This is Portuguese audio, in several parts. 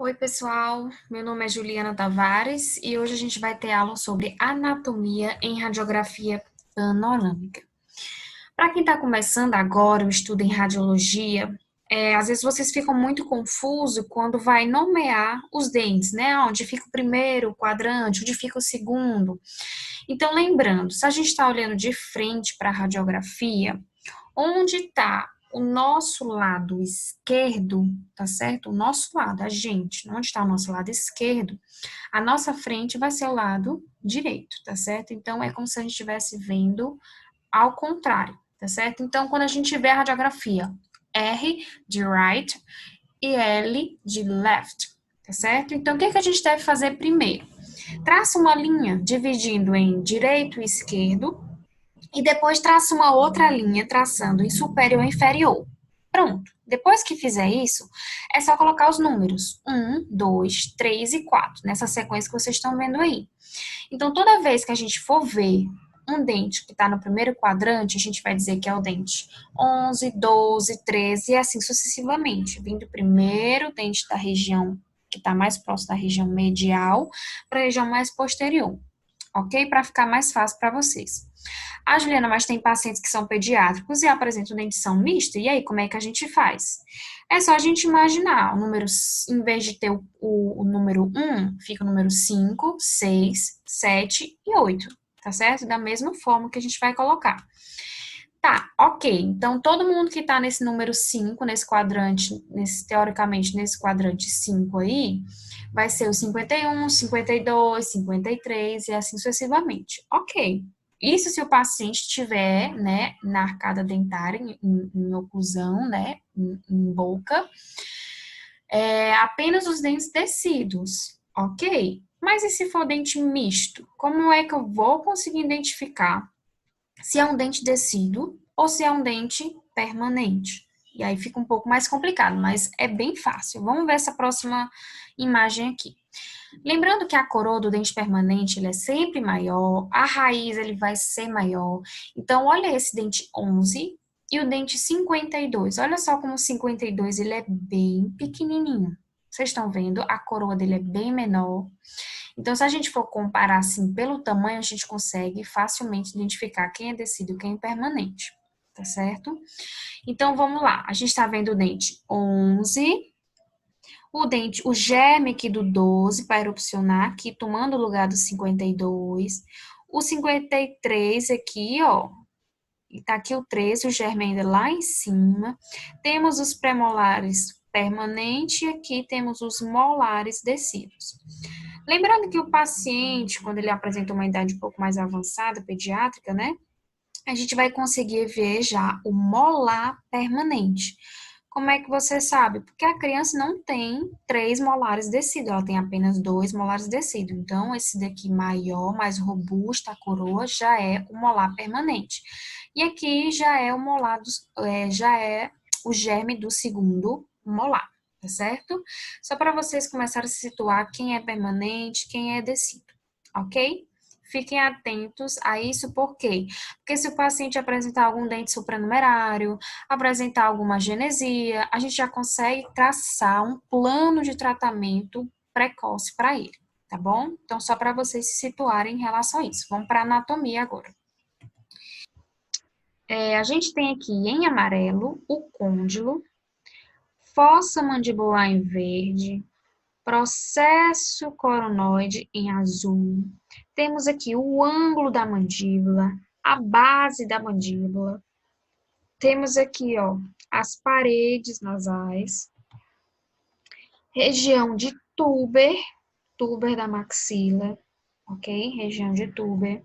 Oi, pessoal. Meu nome é Juliana Tavares e hoje a gente vai ter aula sobre anatomia em radiografia panorâmica. Para quem está começando agora o estudo em radiologia, às vezes vocês ficam muito confusos quando vai nomear os dentes, né? Onde fica o primeiro quadrante, onde fica o segundo. Então, lembrando, se a gente está olhando de frente para a radiografia, onde está o nosso lado esquerdo, tá certo? O nosso lado, a gente, onde está o nosso lado esquerdo, a nossa frente vai ser o lado direito, tá certo? Então, é como se a gente estivesse vendo ao contrário, tá certo? Então, quando a gente vê a radiografia, R de right e L de left, tá certo? Então, o que a gente deve fazer primeiro? Traça uma linha dividindo em direito e esquerdo, e depois traça uma outra linha traçando em superior e inferior. Pronto. Depois que fizer isso, é só colocar os números 1, 2, 3 e 4, nessa sequência que vocês estão vendo aí. Então, toda vez que a gente for ver um dente que está no primeiro quadrante, a gente vai dizer que é o dente 11, 12, 13 e assim sucessivamente, vindo primeiro o dente da região que está mais próximo da região medial para a região mais posterior, ok? Para ficar mais fácil para vocês. Ah, Juliana, mas tem pacientes que são pediátricos e apresentam dentição mista, e aí como é que a gente faz? É só a gente imaginar o número, em vez de ter o número 1, fica o número 5, 6, 7 e 8, tá certo? Da mesma forma que a gente vai colocar. Tá, ok. Então, todo mundo que tá nesse número 5, nesse quadrante, teoricamente, nesse quadrante 5 aí, vai ser o 51, 52, 53 e assim sucessivamente. Ok. Isso se o paciente estiver, né, na arcada dentária, em oclusão, né, em boca, apenas os dentes descidos, ok? Mas e se for dente misto? Como é que eu vou conseguir identificar se é um dente descido ou se é um dente permanente? E aí fica um pouco mais complicado, mas é bem fácil. Vamos ver essa próxima imagem aqui. Lembrando que a coroa do dente permanente, ele é sempre maior, a raiz ele vai ser maior. Então, olha esse dente 11 e o dente 52. Olha só como o 52 ele é bem pequenininho. Vocês estão vendo? A coroa dele é bem menor. Então, se a gente for comparar assim pelo tamanho, a gente consegue facilmente identificar quem é decíduo e quem é permanente, tá certo? Então, vamos lá. A gente está vendo o dente 11, o germe aqui do 12 para erupcionar, aqui tomando o lugar do 52. O 53 aqui, ó, e tá aqui o 13, o germe ainda lá em cima. Temos os premolares permanentes e aqui temos os molares descidos. Lembrando que o paciente, quando ele apresenta uma idade um pouco mais avançada, pediátrica, né, a gente vai conseguir ver já o molar permanente. Como é que você sabe? Porque a criança não tem 3 molares descidos, ela tem apenas 2 molares descidos. Então, esse daqui maior, mais robusto, a coroa, já é o molar permanente. E aqui já é o molar, já é o germe do segundo molar, tá certo? Só para vocês começarem a se situar quem é permanente, quem é descido, ok? Fiquem atentos a isso, por quê? Porque se o paciente apresentar algum dente supranumerário, apresentar alguma genesia, a gente já consegue traçar um plano de tratamento precoce para ele, tá bom? Então, só para vocês se situarem em relação a isso. Vamos para a anatomia agora. A gente tem aqui em amarelo o côndilo, fossa mandibular em verde, processo coronoide em azul. Temos aqui o ângulo da mandíbula, a base da mandíbula. Temos aqui, ó, as paredes nasais, região de túber da maxila, ok? Região de túber.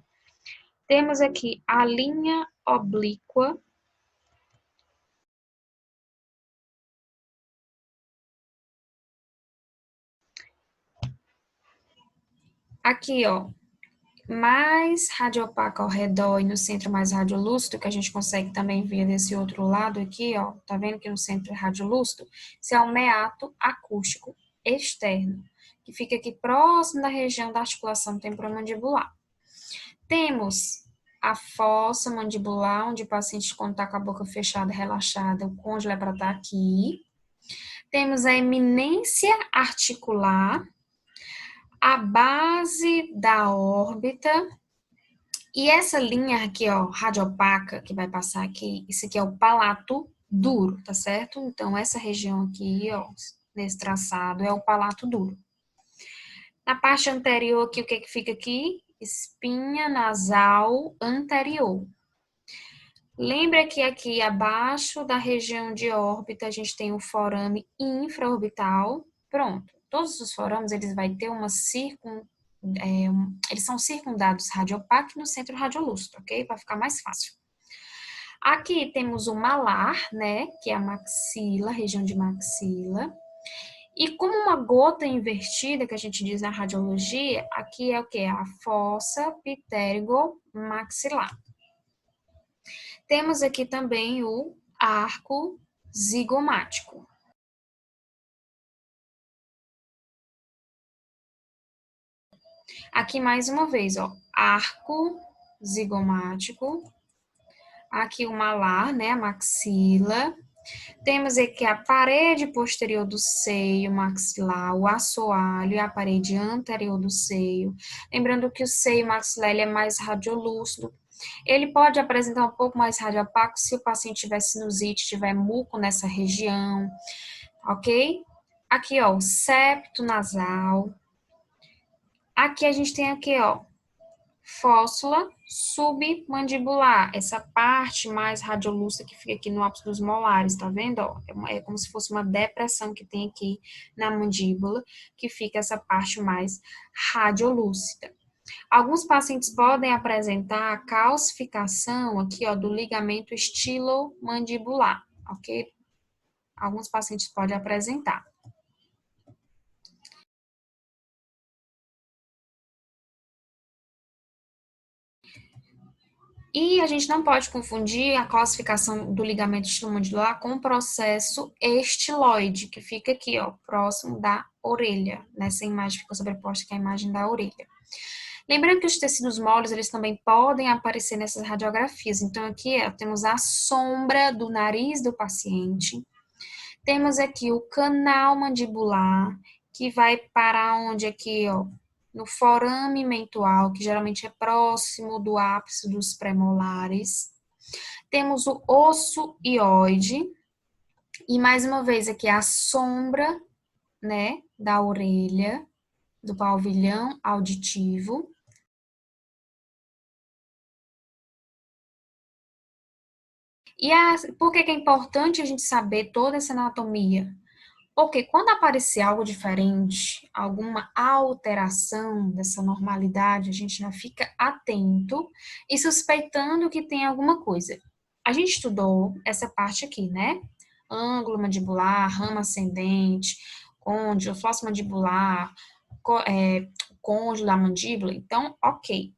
Temos aqui a linha oblíqua. Aqui, ó, mais radiopaca ao redor e no centro mais radiolúcido, que a gente consegue também ver desse outro lado aqui, ó, tá vendo que no centro é radiolúcido? Esse é o meato acústico externo, que fica aqui próximo da região da articulação temporomandibular. Temos a fossa mandibular, onde o paciente, quando está com a boca fechada, relaxada, o côndilo é para estar aqui. Temos a eminência articular, a base da órbita, e essa linha aqui, ó, radiopaca, que vai passar aqui, isso aqui é o palato duro, tá certo? Então, essa região aqui, ó, nesse traçado, é o palato duro. Na parte anterior aqui, o que que fica aqui? Espinha nasal anterior. Lembra que aqui abaixo da região de órbita a gente tem o forame infraorbital. Pronto. Todos os forames eles vai ter uma eles são circundados radiopaque no centro radiolúcido, ok? Para ficar mais fácil. Aqui temos o malar, né? Que é a maxila, região de maxila. E como uma gota invertida, que a gente diz na radiologia, aqui é o que? A fossa pterygomaxilar. Temos aqui também o arco zigomático. Aqui mais uma vez, ó, arco zigomático. Aqui o malar, né, a maxila. Temos aqui a parede posterior do seio maxilar, o assoalho e a parede anterior do seio. Lembrando que o seio maxilar ele é mais radiolúcido. Ele pode apresentar um pouco mais radiopaco se o paciente tiver sinusite, tiver muco nessa região, ok? Aqui, ó, o septo nasal. Aqui a gente tem aqui, ó, fóssula submandibular, essa parte mais radiolúcida que fica aqui no ápice dos molares, tá vendo? Ó, é como se fosse uma depressão que tem aqui na mandíbula, que fica essa parte mais radiolúcida. Alguns pacientes podem apresentar a calcificação aqui, ó, do ligamento estilomandibular, ok? Alguns pacientes podem apresentar. E a gente não pode confundir a calcificação do ligamento estilomandibular com o processo estiloide, que fica aqui, ó, próximo da orelha. Nessa imagem ficou sobreposta com a imagem da orelha. Lembrando que os tecidos moles, eles também podem aparecer nessas radiografias. Então, aqui, ó, temos a sombra do nariz do paciente. Temos aqui o canal mandibular, que vai para onde aqui, ó, no forame mentual, que geralmente é próximo do ápice dos premolares. Temos o osso hioide, e mais uma vez aqui a sombra, né, da orelha, do pavilhão auditivo. E por que é importante a gente saber toda essa anatomia? Porque quando aparecer algo diferente, alguma alteração dessa normalidade, a gente já fica atento e suspeitando que tem alguma coisa. A gente estudou essa parte aqui, né? Ângulo mandibular, rama ascendente, côndilo, fossa mandibular, côndilo da mandíbula. Então, ok.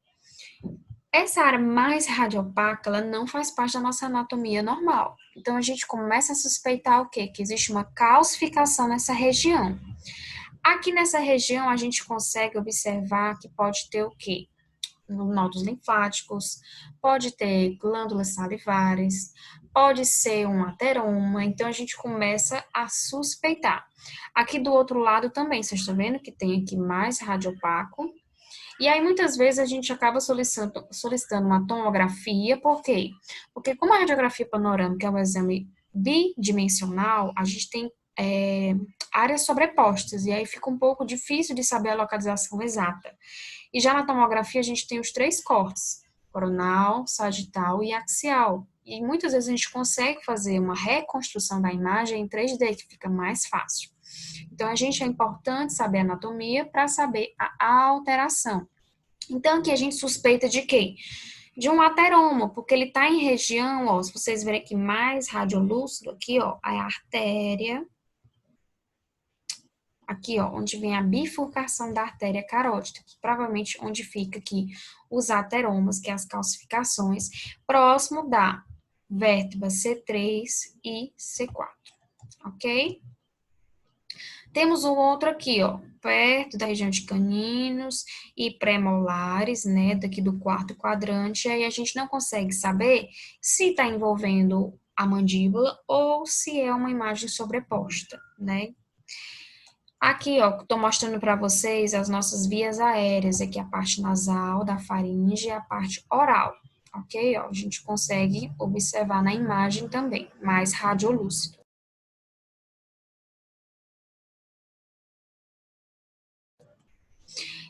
Essa área mais radiopaca, ela não faz parte da nossa anatomia normal. Então, a gente começa a suspeitar o quê? Que existe uma calcificação nessa região. Aqui nessa região, a gente consegue observar que pode ter o quê? Nódulos linfáticos, pode ter glândulas salivares, pode ser um ateroma. Então, a gente começa a suspeitar. Aqui do outro lado também, vocês estão vendo que tem aqui mais radiopaco. E aí, muitas vezes, a gente acaba solicitando uma tomografia, por quê? Porque como a radiografia panorâmica é um exame bidimensional, a gente tem áreas sobrepostas, e aí fica um pouco difícil de saber a localização exata. E já na tomografia, a gente tem os 3 cortes, coronal, sagital e axial. E muitas vezes a gente consegue fazer uma reconstrução da imagem em 3D, que fica mais fácil. Então, a gente é importante saber a anatomia para saber a alteração. Então, aqui a gente suspeita de quê? De um ateroma, porque ele está em região, ó, se vocês verem aqui mais radiolúcido, aqui, ó, a artéria, aqui, ó, onde vem a bifurcação da artéria carótida, que provavelmente onde fica aqui os ateromas, que é as calcificações, próximo da vértebra C3 e C4, ok? Temos um outro aqui, ó, perto da região de caninos e pré-molares, né, daqui do quarto quadrante, aí a gente não consegue saber se está envolvendo a mandíbula ou se é uma imagem sobreposta, né? Aqui, ó, estou mostrando para vocês as nossas vias aéreas, aqui a parte nasal, da faringe e a parte oral, ok? Ó, a gente consegue observar na imagem também, mais radiolúcido.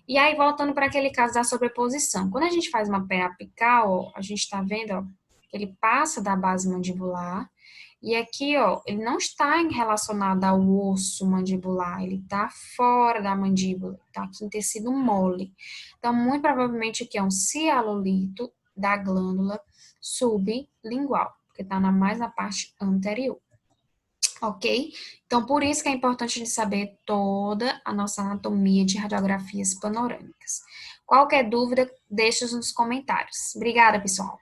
E aí, voltando para aquele caso da sobreposição. Quando a gente faz uma PA apical, ó, a gente está vendo, ó, que ele passa da base mandibular. E aqui, ó, ele não está relacionado ao osso mandibular, ele está fora da mandíbula, está aqui em tecido mole. Então, muito provavelmente aqui é um cialolito da glândula sublingual, porque está mais na parte anterior. Ok? Então, por isso que é importante a gente saber toda a nossa anatomia de radiografias panorâmicas. Qualquer dúvida, deixe nos comentários. Obrigada, pessoal!